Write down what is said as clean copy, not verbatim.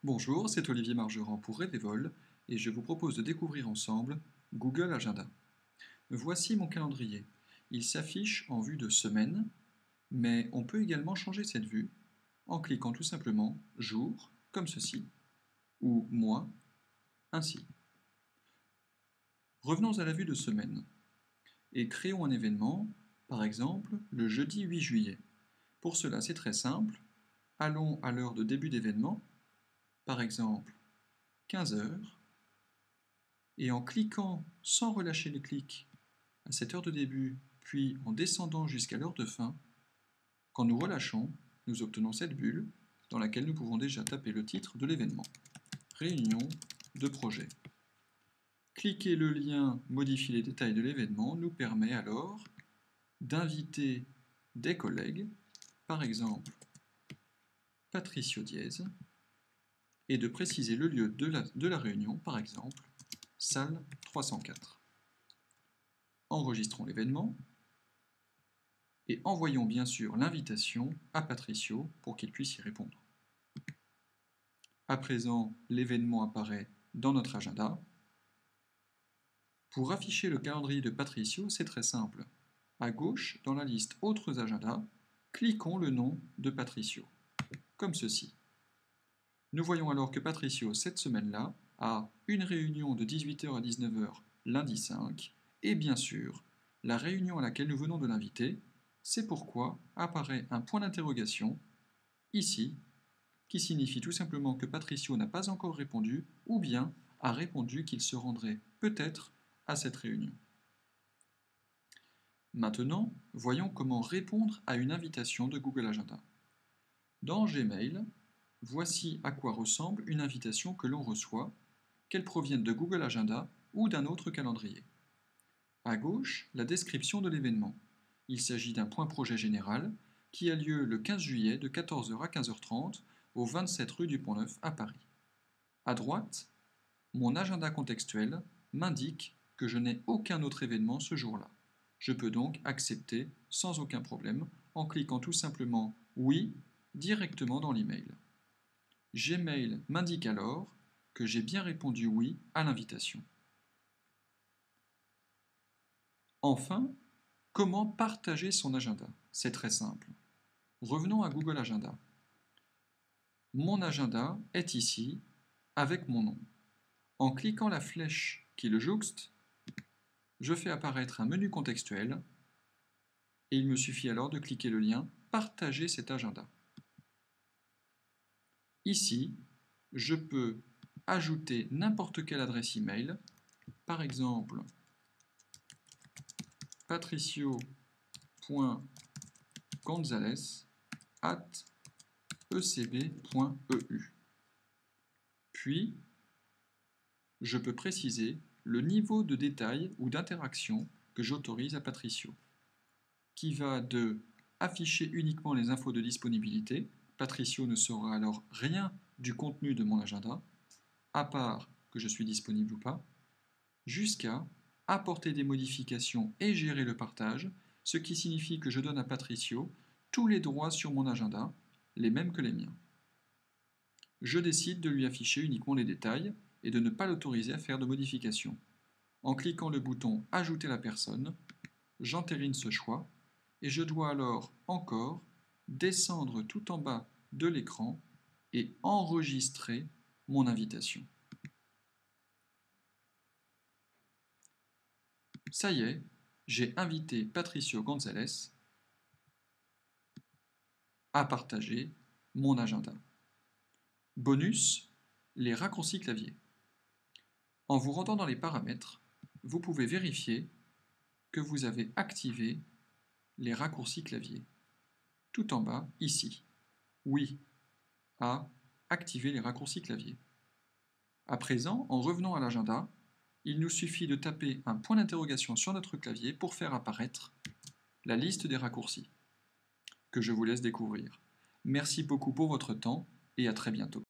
Bonjour, c'est Olivier Margerand pour Rêvevol et je vous propose de découvrir ensemble Google Agenda. Voici mon calendrier. Il s'affiche en vue de semaine, mais on peut également changer cette vue en cliquant tout simplement jour, comme ceci, ou mois, ainsi. Revenons à la vue de semaine et créons un événement, par exemple le jeudi 8 juillet. Pour cela, c'est très simple. Allons à l'heure de début d'événement, par exemple 15 heures, et en cliquant sans relâcher le clic à cette heure de début, puis en descendant jusqu'à l'heure de fin, quand nous relâchons, nous obtenons cette bulle dans laquelle nous pouvons déjà taper le titre de l'événement. Réunion de projet. Cliquer le lien « Modifier les détails de l'événement » nous permet alors d'inviter des collègues, par exemple Patricio Diez, et de préciser le lieu de la réunion, par exemple salle 304. Enregistrons l'événement et envoyons bien sûr l'invitation à Patricio pour qu'il puisse y répondre. À présent, l'événement apparaît dans notre agenda. Pour afficher le calendrier de Patricio, c'est très simple. À gauche, dans la liste Autres agendas, cliquons le nom de Patricio, comme ceci. Nous voyons alors que Patricio, cette semaine-là, a une réunion de 18h à 19h lundi 5, et bien sûr, la réunion à laquelle nous venons de l'inviter. C'est pourquoi apparaît un point d'interrogation, ici, qui signifie tout simplement que Patricio n'a pas encore répondu, ou bien a répondu qu'il se rendrait peut-être à cette réunion. Maintenant, voyons comment répondre à une invitation de Google Agenda. Dans Gmail, voici à quoi ressemble une invitation que l'on reçoit, qu'elle provienne de Google Agenda ou d'un autre calendrier. À gauche, la description de l'événement. Il s'agit d'un point projet général qui a lieu le 15 juillet de 14h à 15h30 au 27 rue du Pont-Neuf à Paris. À droite, mon agenda contextuel m'indique que je n'ai aucun autre événement ce jour-là. Je peux donc accepter sans aucun problème en cliquant tout simplement « Oui » directement dans l'email. Gmail m'indique alors que j'ai bien répondu « Oui » à l'invitation. Enfin, comment partager son agenda? C'est très simple. Revenons à Google Agenda. Mon agenda est ici, avec mon nom. En cliquant la flèche qui le jouxte, je fais apparaître un menu contextuel et il me suffit alors de cliquer le lien « Partager cet agenda ». Ici, je peux ajouter n'importe quelle adresse email, par exemple patricio.gonzalez@ecb.eu. Puis, je peux préciser le niveau de détail ou d'interaction que j'autorise à Patricio, qui va de afficher uniquement les infos de disponibilité. Patricio ne saura alors rien du contenu de mon agenda, à part que je suis disponible ou pas, jusqu'à apporter des modifications et gérer le partage, ce qui signifie que je donne à Patricio tous les droits sur mon agenda, les mêmes que les miens. Je décide de lui afficher uniquement les détails et de ne pas l'autoriser à faire de modifications. En cliquant le bouton « Ajouter la personne », j'entérine ce choix et je dois alors encore descendre tout en bas de l'écran et enregistrer mon invitation. Ça y est, j'ai invité Patricio Gonzalez à partager mon agenda. Bonus, les raccourcis clavier. En vous rendant dans les paramètres, vous pouvez vérifier que vous avez activé les raccourcis clavier. Tout en bas, ici. Oui à activer les raccourcis clavier. À présent, en revenant à l'agenda, il nous suffit de taper un point d'interrogation sur notre clavier pour faire apparaître la liste des raccourcis, que je vous laisse découvrir. Merci beaucoup pour votre temps et à très bientôt.